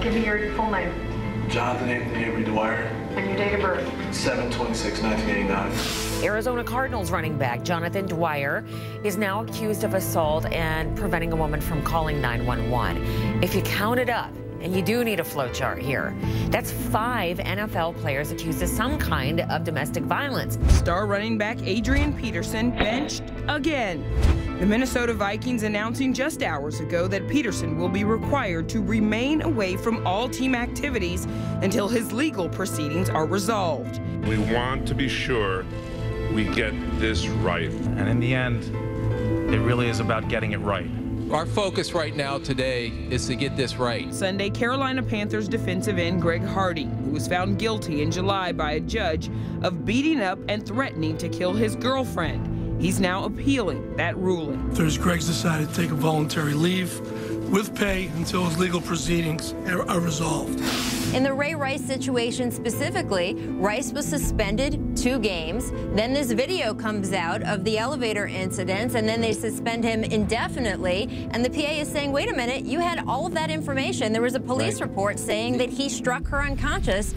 Give me your full name. Jonathan Anthony Avery Dwyer. And your date of birth. 7/26/1989. Arizona Cardinals running back Jonathan Dwyer is now accused of assault and preventing a woman from calling 911. If you count it up, and you do need a flowchart here, that's 5 NFL players accused of some kind of domestic violence. Star running back Adrian Peterson benched again. The Minnesota Vikings announcing just hours ago that Peterson will be required to remain away from all team activities until his legal proceedings are resolved. We want to be sure we get this right. And in the end, it really is about getting it right. Our focus right now today is to get this right. Sunday, Carolina Panthers defensive end Greg Hardy, who was found guilty in July by a judge of beating up and threatening to kill his girlfriend. He's now appealing that ruling. Thursday, Greg's decided to take a voluntary leave with pay until his legal proceedings are resolved. In the Ray Rice situation specifically, Rice was suspended 2 games. Then this video comes out of the elevator incidents, and then they suspend him indefinitely. And the PA is saying, wait a minute, you had all of that information. There was a police report saying that he struck her unconscious.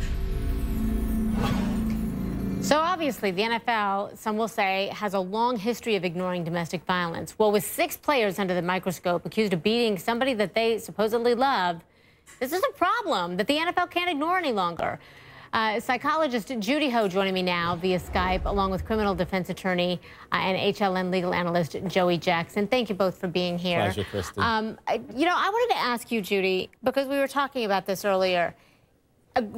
So obviously, the NFL, some will say, has a long history of ignoring domestic violence. Well, with 6 players under the microscope accused of beating somebody that they supposedly love, this is a problem that the NFL can't ignore any longer. Psychologist Judy Ho joining me now via Skype, along with criminal defense attorney and HLN legal analyst Joey Jackson. Thank you both for being here. Pleasure, Christi. You know, I wanted to ask you, Judy, because we were talking about this earlier.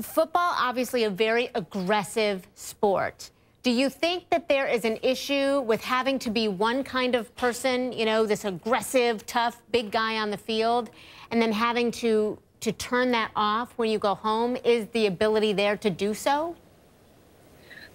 Football, obviously a very aggressive sport. Do you think that there is an issue with having to be one kind of person, you know, this aggressive, tough, big guy on the field, and then having to turn that off when you go home? Is the ability there to do so?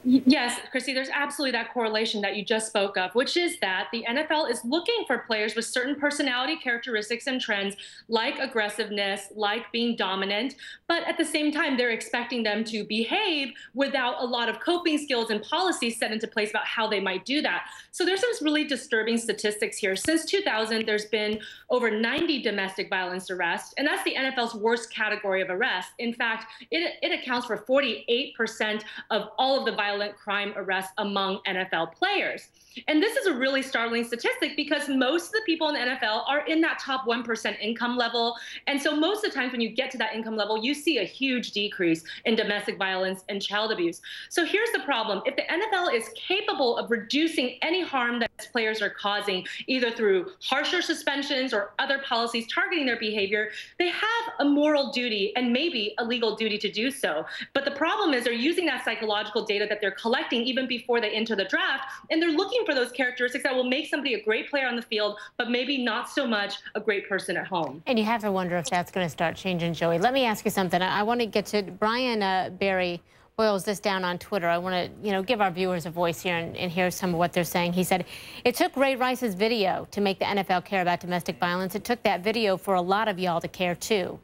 Yes, Christi, there's absolutely that correlation that you just spoke of, which is that the NFL is looking for players with certain personality characteristics and trends, like aggressiveness, like being dominant, but at the same time, they're expecting them to behave without a lot of coping skills and policies set into place about how they might do that. So there's some really disturbing statistics here. Since 2000, there's been over 90 domestic violence arrests, and that's the NFL's worst category of arrest. In fact, it accounts for 48% of all of the violent crime arrests among NFL players. And this is a really startling statistic because most of the people in the NFL are in that top 1% income level. And so most of the times when you get to that income level, you see a huge decrease in domestic violence and child abuse. So here's the problem. If the NFL is capable of reducing any harm that players are causing, either through harsher suspensions or other policies targeting their behavior, they have a moral duty and maybe a legal duty to do so. But the problem is they're using that psychological data that they're collecting even before they enter the draft, and they're looking for those characteristics that will make somebody a great player on the field, but maybe not so much a great person at home. And you have to wonder if that's going to start changing, Joey. Let me ask you something. I want to get to Brian Barry boils this down on Twitter. I want to, give our viewers a voice here and hear some of what they're saying. He said, it took Ray Rice's video to make the NFL care about domestic violence. It took that video for a lot of y'all to care, too.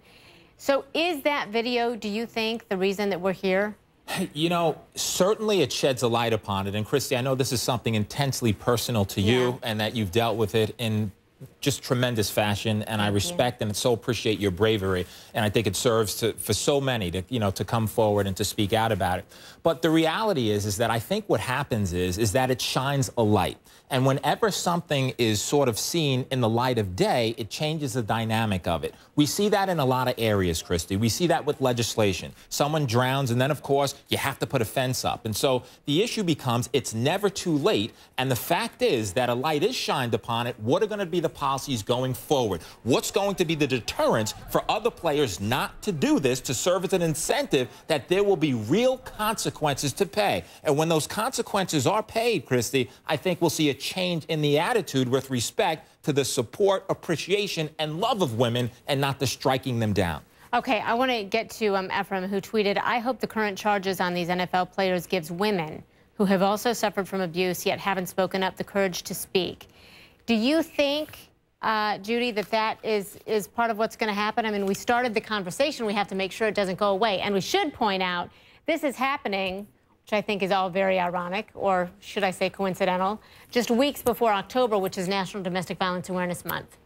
So is that video, do you think, the reason that we're here? You know, certainly it sheds a light upon it. And, Christi, I know this is something intensely personal to you and that you've dealt with it in just tremendous fashion, and I respect and so appreciate your bravery, and I think it serves for so many to to come forward and to speak out about it. But the reality is that I think what happens is that it shines a light, and whenever something is sort of seen in the light of day, it changes the dynamic of it. We see that in a lot of areas, Christi. We see that with legislation. Someone drowns, and then of course you have to put a fence up, and so the issue becomes it's never too late. And the fact is that a light is shined upon it. What are going to be the policies going forward? What's going to be the deterrence for other players not to do this, to serve as an incentive that there will be real consequences to pay? And when those consequences are paid, Christi, I think we'll see a change in the attitude with respect to the support, appreciation, and love of women, and not the striking them down. Okay, I want to get to Ephraim, who tweeted, I hope the current charges on these NFL players gives women who have also suffered from abuse yet haven't spoken up the courage to speak. Do you think, Judy, that is part of what's going to happen? I mean, we started the conversation. We have to make sure it doesn't go away. And we should point out this is happening, which I think is all very ironic, or should I say coincidental, just weeks before October, which is National Domestic Violence Awareness Month.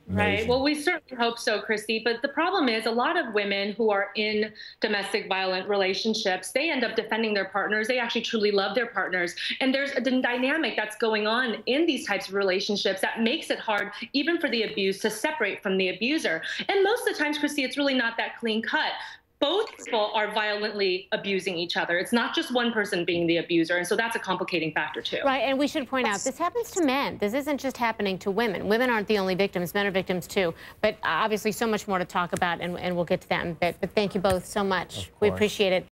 Right. Well, we certainly hope so, Christi. But the problem is a lot of women who are in domestic violent relationships, they end up defending their partners. They actually truly love their partners. And there's a dynamic that's going on in these types of relationships that makes it hard, even for the abused, to separate from the abuser. And most of the times, Christi, it's really not that clean cut. Both people are violently abusing each other. It's not just one person being the abuser, and so that's a complicating factor too. Right, and we should point out, this happens to men. This isn't just happening to women. Women aren't the only victims. Men are victims too. But obviously so much more to talk about, and we'll get to that in a bit. But thank you both so much. We appreciate it.